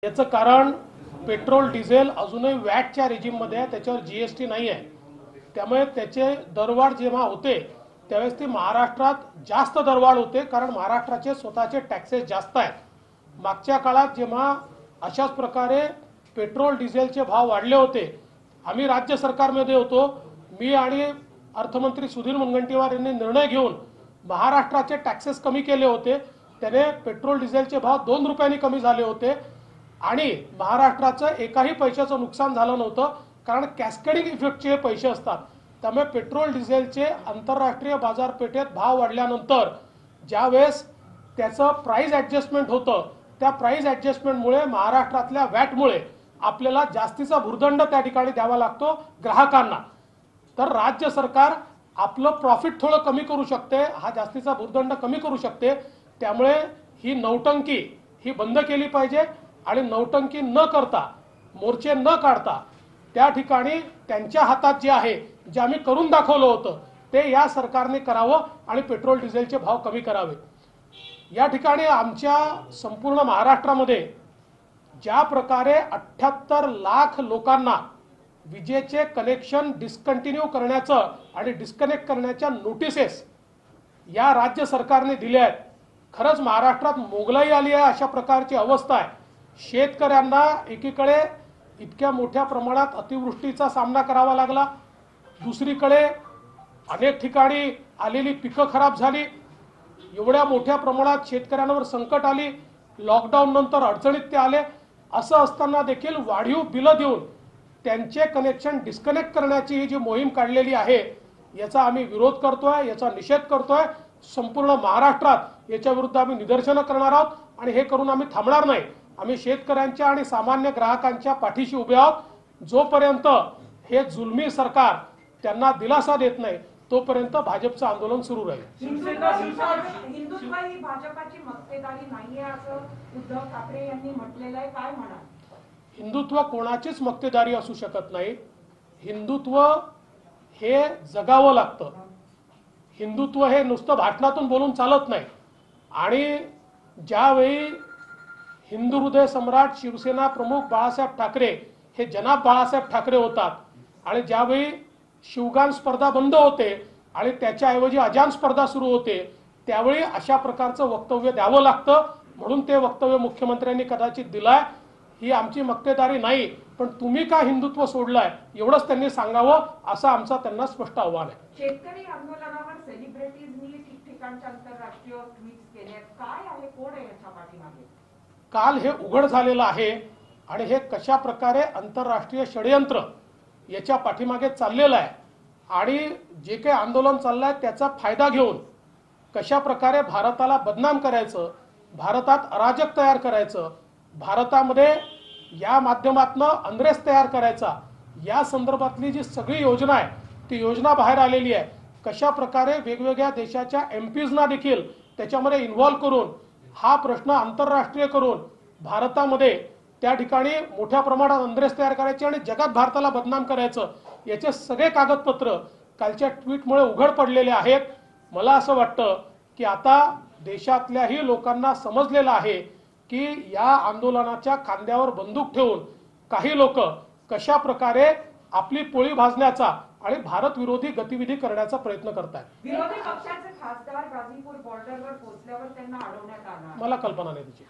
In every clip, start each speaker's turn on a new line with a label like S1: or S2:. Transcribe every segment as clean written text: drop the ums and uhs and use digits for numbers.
S1: याचं कारण petrol diesel अजूनही वॅटच्या रेजिममध्ये आहे, त्याच्यावर जीएसटी नाही आहे. त्यामुळे त्याचे दरवाढ जेव्हा होते त्यावेळेस ती महाराष्ट्रात जास्त दरवाढ होते, कारण महाराष्ट्राचे स्वतःचे टॅक्सेस जास्त आहेत. मागच्या काळात जेव्हा अशाच प्रकारे पेट्रोल डिझेलचे भाव वाढले होते, आम्ही राज्य सरकारमध्ये होतो, मी आणि अर्थमंत्री सुधीर मुनगंटीवार यांनी निर्णय घेऊन महाराष्ट्राचे टॅक्सेस कमी केले होते. त्याने पेट्रोल डिझेलचे भाव 2 रुपयांनी कमी झाले होते आणि महाराष्ट्राचं एकाही पैशाचं नुकसान झालं नव्हतं, कारण कॅस्केडिंग इफेक्टचे पैसे असतात. त्यामुळे पेट्रोल डिझेलचे आंतरराष्ट्रीय बाजारपेठेत भाव वाढल्यानंतर ज्यावेळेस त्याचं प्राइस ॲडजस्टमेंट होतं, त्या प्राइस ॲडजस्टमेंटमुळे महाराष्ट्रातल्या वॅटमुळे आपल्याला जास्तीचा भुर्दंड त्या ठिकाणी द्यावा लागतो ग्राहकांना. तर राज्य सरकार आपलं प्रॉफिट थोडं कमी करू शकते, हा जास्तीचा भुर्दंड कमी करू शकते. त्यामुळे ही नौटंकी ही बंद केली पाहिजे आणि नौटंकी न करता, मोर्चे न काढता त्या ठिकाणी त्यांच्या हातात जे आहे, जे आम्ही करून दाखवलं होतं ते या सरकारने करावं आणि पेट्रोल डिझेलचे भाव कमी करावे. या ठिकाणी आमच्या संपूर्ण महाराष्ट्रामध्ये ज्या प्रकारे 78 लाख लोकांना विजेचे कनेक्शन डिस्कंटिन्यू करण्याचं आणि डिस्कनेक्ट करण्याच्या नोटिसेस या राज्य सरकारने दिल्या आहेत, खरंच महाराष्ट्रात मोगलाई आली आहे अशा प्रकारची अवस्था आहे. शेतकऱ्यांना एकीकडे इतक्या मोठ्या प्रमाणात अतिवृष्टीचा सामना करावा लागला, दुसरीकडे अनेक ठिकाणी आलेली पिकं खराब झाली, एवढ्या मोठ्या प्रमाणात शेतकऱ्यांवर संकट आली, लॉकडाऊन नंतर अडचणीत ते आले. असं असताना देखील वाढीव बिलं देऊन त्यांचे कनेक्शन डिस्कनेक्ट करण्याची ही जी मोहीम काढलेली आहे याचा आम्ही विरोध करतोय, याचा निषेध करतोय. संपूर्ण महाराष्ट्रात याच्या विरुद्ध आम्ही निदर्शनं करणार आहोत आणि हे करून आम्ही थांबणार नाही. आम्ही शेतकऱ्यांच्या आणि सामान्य ग्राहकांच्या पाठीशी उभे आहोत. जोपर्यंत हे जुलमी सरकार त्यांना दिलासा देत नाही तोपर्यंत भाजपचं आंदोलन सुरू राहील.
S2: हिंदुत्व ही भाजपची मक्तेदारी नाहीये असं उद्धव ठाकरे यांनी म्हटलेलं आहे, काय म्हणाल?
S1: हिंदुत्व कोणाचीच मक्तेदारी असू शकत नाही. हिंदुत्व हे जगावं लागतं. हिंदुत्व हे नुसतं भाषणातून बोलून चालत नाही. आणि ज्यावेळी हिंदू हृदय सम्राट शिवसेना प्रमुख बाळासाहेब ठाकरे हे जनाब बाळासाहेब ठाकरे होतात आणि ज्यावेळी शिवगान स्पर्धा बंद होते आणि त्याच्याऐवजी अजान स्पर्धा सुरू होते, त्यावेळी अशा प्रकारचं वक्तव्य द्यावं लागतं. म्हणून ते वक्तव्य मुख्यमंत्र्यांनी कदाचित दिलंय. ही आमची मक्तेदारी नाही, पण तुम्ही का हिंदुत्व सोडलंय एवढंच त्यांनी सांगावं असं आमचा त्यांना स्पष्ट आव्हान आहे.
S2: शेतकरी आंदोलनावर सेलिब्रिटीजनी ठिकठिकाणच्या आंतरराष्ट्रीय ट्विट्स केले, काय आहे, कोण आहे याच्या पाठीमागे?
S1: काल हे उघड झालेलं आहे आणि हे कशा प्रकारे आंतरराष्ट्रीय षडयंत्र याच्या पाठीमागे चाललेलं आहे आणि जे काही आंदोलन चाललंय त्याचा फायदा घेऊन कशा प्रकारे भारताला बदनाम करायचं, भारतात अराजक तयार करायचं, भारतामध्ये या माध्यमातून अनरेस्ट तयार करायचा, या संदर्भातली जी सगळी योजना आहे ती योजना बाहेर आलेली आहे. कशा प्रकारे वेगवेगळ्या देशाच्या एमपीजना देखील त्याच्यामध्ये इन्व्हॉल्व करून हा प्रश्न आंतरराष्ट्रीय करून भारतामध्ये त्या ठिकाणी मोठ्या प्रमाणात अनरेस्ट तयार करायचे आणि जगात भारताला बदनाम करायचं, याचे सगळे कागदपत्र कालच्या ट्विटमुळे उघड पडलेले आहेत. मला असं वाटतं की आता देशातल्याही लोकांना समजलेलं आहे की या आंदोलनाच्या खांद्यावर बंदूक ठेवून काही लोक कशा प्रकारे आपली पोळी भाजण्याचा आणि भारत विरोधी गतिविधी करण्याचा प्रयत्न करतात.
S2: विरोधी पक्षाचे खासदार गाझीपूर बॉर्डरवर पोहोचल्यावर त्यांना अडवण्यात आलं.
S1: मला कल्पना नाही त्याची.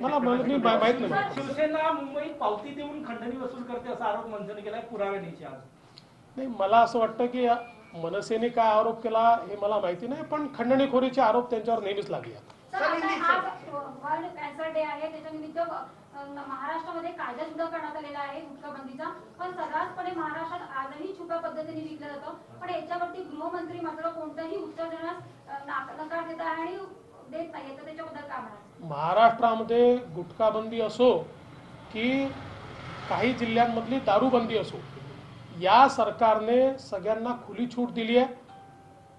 S1: मला माहित नाही.
S3: शिवसेना मुंबईत पावती देऊन खंडणी वसूल करते असा आरोप मनसेने केलाय, पुरावे नाही आज.
S1: नाही, मला असं वाटतं की मनसेने काय आरोप केला हे मला माहिती नाही, पण खंडणीखोरीचे आरोप त्यांच्यावर नेहमीच लागले.
S4: वर्ल्ड कॅन्सर डे आहे, त्याच्यानिमित्त महाराष्ट्रामध्ये कायदा सुद्धा करण्यात आलेला आहे गुटखाबंदीचा, पण सर्रासपणे महाराष्ट्रात आजही छुप्या पद्धतीने विकलं जातं. पण याच्यावरती गृहमंत्री मात्र कोणत्याही उत्तर देण्यास नकार देत आहे आणि देत नाही, तर त्याच्याबद्दल काय म्हणाल?
S1: महाराष्ट्रामध्ये गुटखाबंदी असो की काही जिल्ह्यांमधली दारूबंदी असो, या सरकारने सगळ्यांना खुली छूट दिली आहे.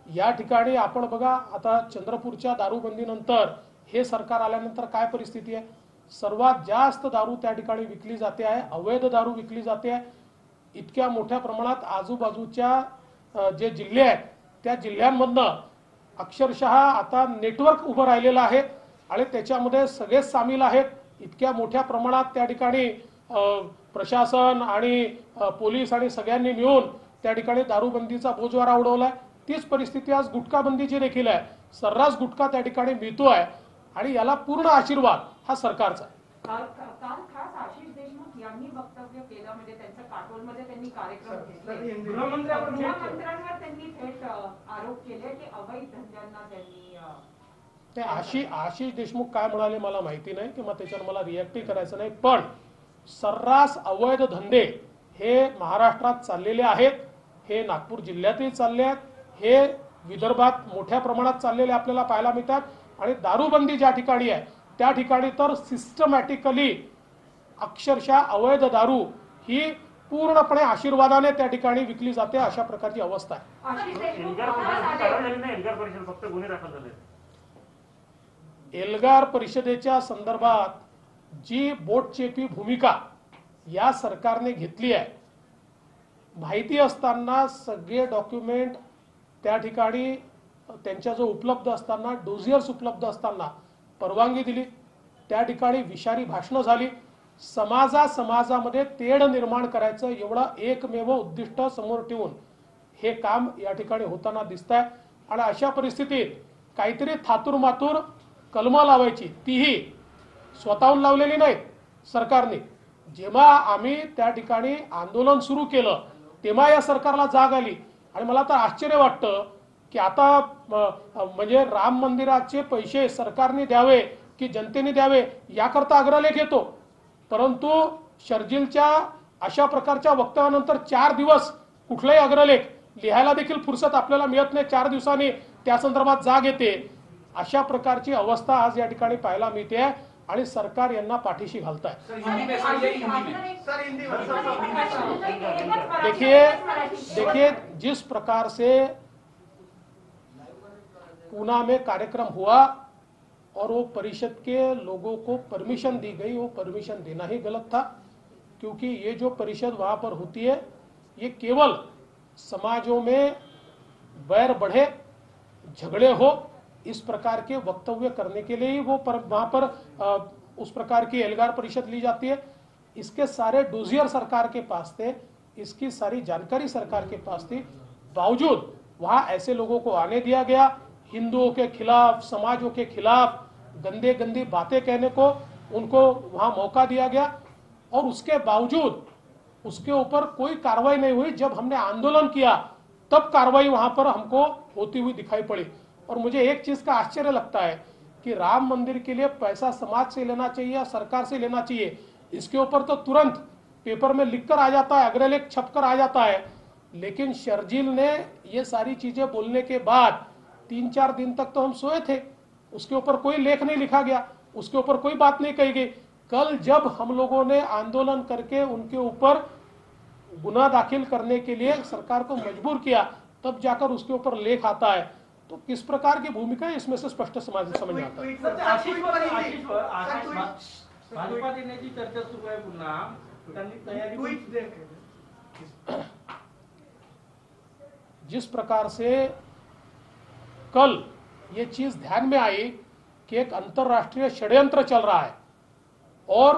S1: या ठिकाणी आपण बघा, आता चंद्रपूरच्या दारूबंदीनंतर हे सरकार आल्यानंतर काय परिस्थिती आहे. सर्वात जास्त दारू त्या ठिकाणी विकली जाते आहे, अवैध दारू विकली जाते आहे. इतक्या मोठ्या प्रमाणात आजूबाजूच्या जे जिल्हे आहेत त्या जिल्ह्यांमधनं अक्षरशः आता नेटवर्क उभं राहिलेलं आहे आणि त्याच्यामध्ये सगळेच सामील आहेत. इतक्या मोठ्या प्रमाणात त्या ठिकाणी प्रशासन आणि पोलीस आणि सगळ्यांनी मिळून त्या ठिकाणी दारूबंदीचा बोजवारा उडवलाय. तीच परिस्थिती आज गुटखाबंदीची देखील आहे. सर्रास गुटखा त्या ठिकाणी मिळतोय आणि याला पूर्ण आशीर्वाद हा सरकारचा आहे.
S2: काल खास आशिष देशमुख यांनी वक्तव्य केलं, म्हणजे त्यांच्या काटोलमध्ये त्यांनी कार्यक्रम घेतले. गृहमंत्र्यांवर त्यांनी थेट आरोप केले की अवैध धंद्यांना त्यांनी
S1: ते आशिष देशमुख काय म्हणाले मला माहिती नाही किंवा त्याच्यावर मला रिॲक्टही करायचं नाही, पण सर्रास अवैध धंदे हे महाराष्ट्रात चाललेले आहेत. हे नागपूर जिल्ह्यातही चालले आहेत, हे विदर्भात मोठ्या प्रमाणात चाललेले आपल्याला पाहायला मिळतात. आणि दारूबंदी ज्या ठिकाणी आहे त्या ठिकाणी तर सिस्टमॅटिकली अक्षरशः अवैध दारू ही पूर्णपणे आशीर्वादाने त्या ठिकाणी विकली जाते, अशा प्रकारची अवस्था आहे.
S2: आशिष देशमुख आज आले.
S1: एल्गार परिषदेच्या संदर्भात जी बोटचेपी भूमिका या सरकारने घेतली आहे, माहिती असताना सगळे डॉक्युमेंट त्या ठिकाणी त्यांच्याजवळ उपलब्ध असताना, डोझियर्स उपलब्ध असताना परवानगी दिली, त्या ठिकाणी विषारी भाषणं झाली, समाजामध्ये तेढ निर्माण करायचं एवढं एकमेव उद्दिष्ट समोर ठेवून हे काम या ठिकाणी होताना दिसत आहे. आणि अशा परिस्थितीत काहीतरी थातूरमातूर कलमं लावायची, तीही स्वतःहून लावलेली नाहीत सरकारने. जेव्हा आम्ही त्या ठिकाणी आंदोलन सुरू केलं तेव्हा या सरकारला जाग आली. आणि मला तर आश्चर्य वाटतं की आता म्हणजे राम मंदिराचे पैसे सरकारने द्यावे की जनतेने द्यावे याकरता अग्रलेख येतो, परंतु शर्जीलच्या अशा प्रकारच्या वक्तव्यानंतर 4 दिवस कुठलाही अग्रलेख लिहायला देखील फुरसत आपल्याला मिळत नाही. 4 दिवसांनी त्या संदर्भात जाग येते. अशा प्रकारची अवस्था आज या ठिकाणी पाहायला मिळते आणि सरकार यांना पाठीशी घालत आहे. देखिए जिस प्रकार से पूना में कार्यक्रम हुआ और वो परिषद के लोगों को परमिशन दी गई, वो परमिशन देना ही गलत था, क्योंकि ये जो परिषद वहां पर होती है ये केवल समाजों में बैर बढ़े, झगड़े हो, इस प्रकार के वक्तव्य करने के लिए ही वो वहां पर उस प्रकार की एल्गार परिषद ली जाती है. इसके सारे डोजियर सरकार के पास थे, इसकी सारी जानकारी सरकार के पास थी, बावजूद वहां ऐसे लोगों को आने दिया गया. हिंदुओं के खिलाफ, समाजों के खिलाफ गंदे गंदी बातें कहने को उनको वहां मौका दिया गया और उसके बावजूद उसके ऊपर कोई कार्रवाई नहीं हुई. जब हमने आंदोलन किया तब कार्रवाई वहां पर हमको होती हुई दिखाई पड़ी. और मुझे एक चीज का आश्चर्य लगता है कि राम मंदिर के लिए पैसा समाज से लेना चाहिए या सरकार से लेना चाहिए, इसके ऊपर तो तुरंत पेपर में लिखकर आ जाता है, अग्रलेख छपकर आ जाता है. लेकिन शर्जील ने ये सारी चीजें बोलने के बाद 3-4 दिन तक तो हम सोए थे, उसके ऊपर कोई लेख नहीं लिखा गया, उसके ऊपर कोई बात नहीं कही गई. कल जब हम लोगों ने आंदोलन करके उनके ऊपर गुना दाखिल करने के लिए सरकार को मजबूर किया, तब जाकर उसके ऊपर लेख आता है. तो किस प्रकार की भूमिका है इसमें से स्पष्ट समझ में आता है.
S3: भाजपा देण्याची चर्चा सुरू आहे पुन्हा, त्यांनी तयारी
S1: जिस प्रकार से कल ये चीज ध्यान में आई कि एक अंतर्राष्ट्रीय षड्यंत्र चल रहा है और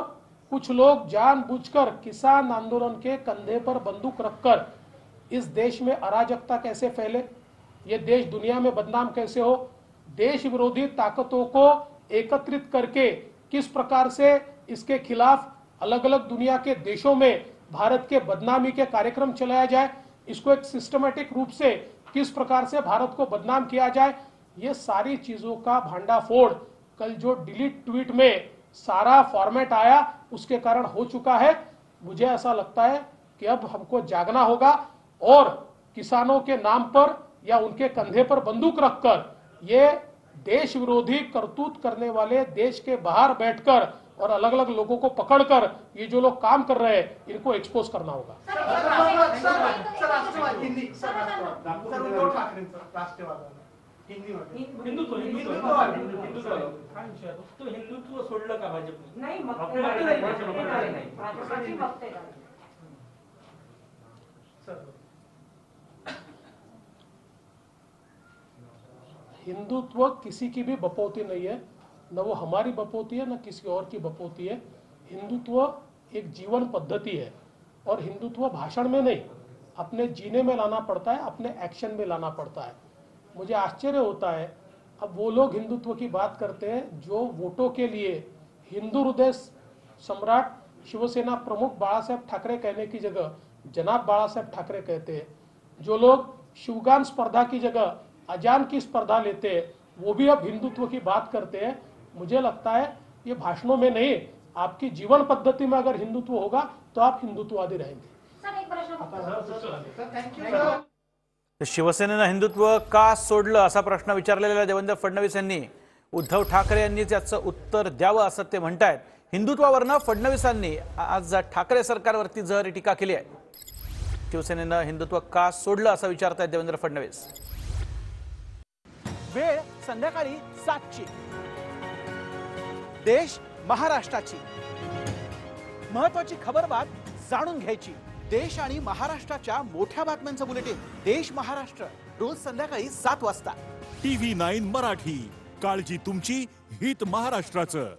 S1: कुछ लोग जानबूझकर किसान आंदोलन के कंधे पर बंदूक रखकर इस देश में अराजकता कैसे फैले, ये देश दुनिया में बदनाम कैसे हो, देश विरोधी ताकतों को एकत्रित करके किस प्रकार से इसके खिलाफ अलग अलग दुनिया के देशों में भारत के बदनामी के कार्यक्रम चलाया जाए, इसको एक सिस्टमेटिक रूप से किस प्रकार से भारत को बदनाम किया जाए, ये सारी चीजों का भांडाफोड़ कल जो डिलीट ट्वीट में सारा फॉर्मेट आया उसके कारण हो चुका है. मुझे ऐसा लगता है कि अब हमको जागना होगा और किसानों के नाम पर या उनके कंधे पर बंदूक रखकर ये देश विरोधी करतूत करने वाले देश के बाहर बैठकर और अलग अलग लोगों को पकड़कर ये जो लोग काम कर रहे हैं इनको एक्सपोज करना होगा.
S3: हिंदुत्व सोडलं का भाजपने?
S2: नाही, भाजपाची मक्तेदारी.
S1: हिंदुत्व किसी की भी बपौती नहीं है, न वो हमारी बपौती है न किसी और की बपौती है। हिंदुत्व एक जीवन पद्धति है और हिंदुत्व भाषण में नहीं, अपने जीने में लाना पड़ता है, अपने एक्शन में लाना पड़ता है। मुझे आश्चर्य होता है, अब वो लोग हिंदुत्व की बात करते हैं जो वोटों के लिए हिंदू हृदय सम्राट शिवसेना प्रमुख बाळासाहेब ठाकरे कहने की जगह जनाब बाळासाहेब ठाकरे कहते हैं, जो लोग शिवगान स्पर्धा की जगह अजान की स्पर्धा लेते हैं, वो भी अब हिंदुत्व की बात करते हैं। मुझे लगता है ये भाषणों में नहीं, आपकी जीवन पद्धति में अगर हिंदुत्व होगा तो आप हिंदुत्ववादी रहेंगे।
S4: सर एक प्रश्न
S5: शिवसेनेनं हिंदुत्व का सोडलं असा प्रश्न विचारलेला देवेंद्र फडणवीस यांनी उद्धव ठाकरे यांनी त्याचं उत्तर द्यावं असं ते म्हणतायत। हिंदुत्वावरनं फडणवीसांनी आज ठाकरे सरकारवरती जहरी टीका केली आहे। शिवसेनेनं हिंदुत्व का सोडलं असं विचारतायत देवेंद्र फडणवीस।
S6: वेळ संध्याकाळी 7ची। देश महाराष्ट्राची महत्त्वाची खबरबात जाणून घ्यायची। देश आणि महाराष्ट्राच्या मोठ्या बातम्यांचं बुलेटिन देश महाराष्ट्र रोज संध्याकाळी 7 वाजता।
S7: TV9 मराठी, काळजी तुमची, हित महाराष्ट्राचं।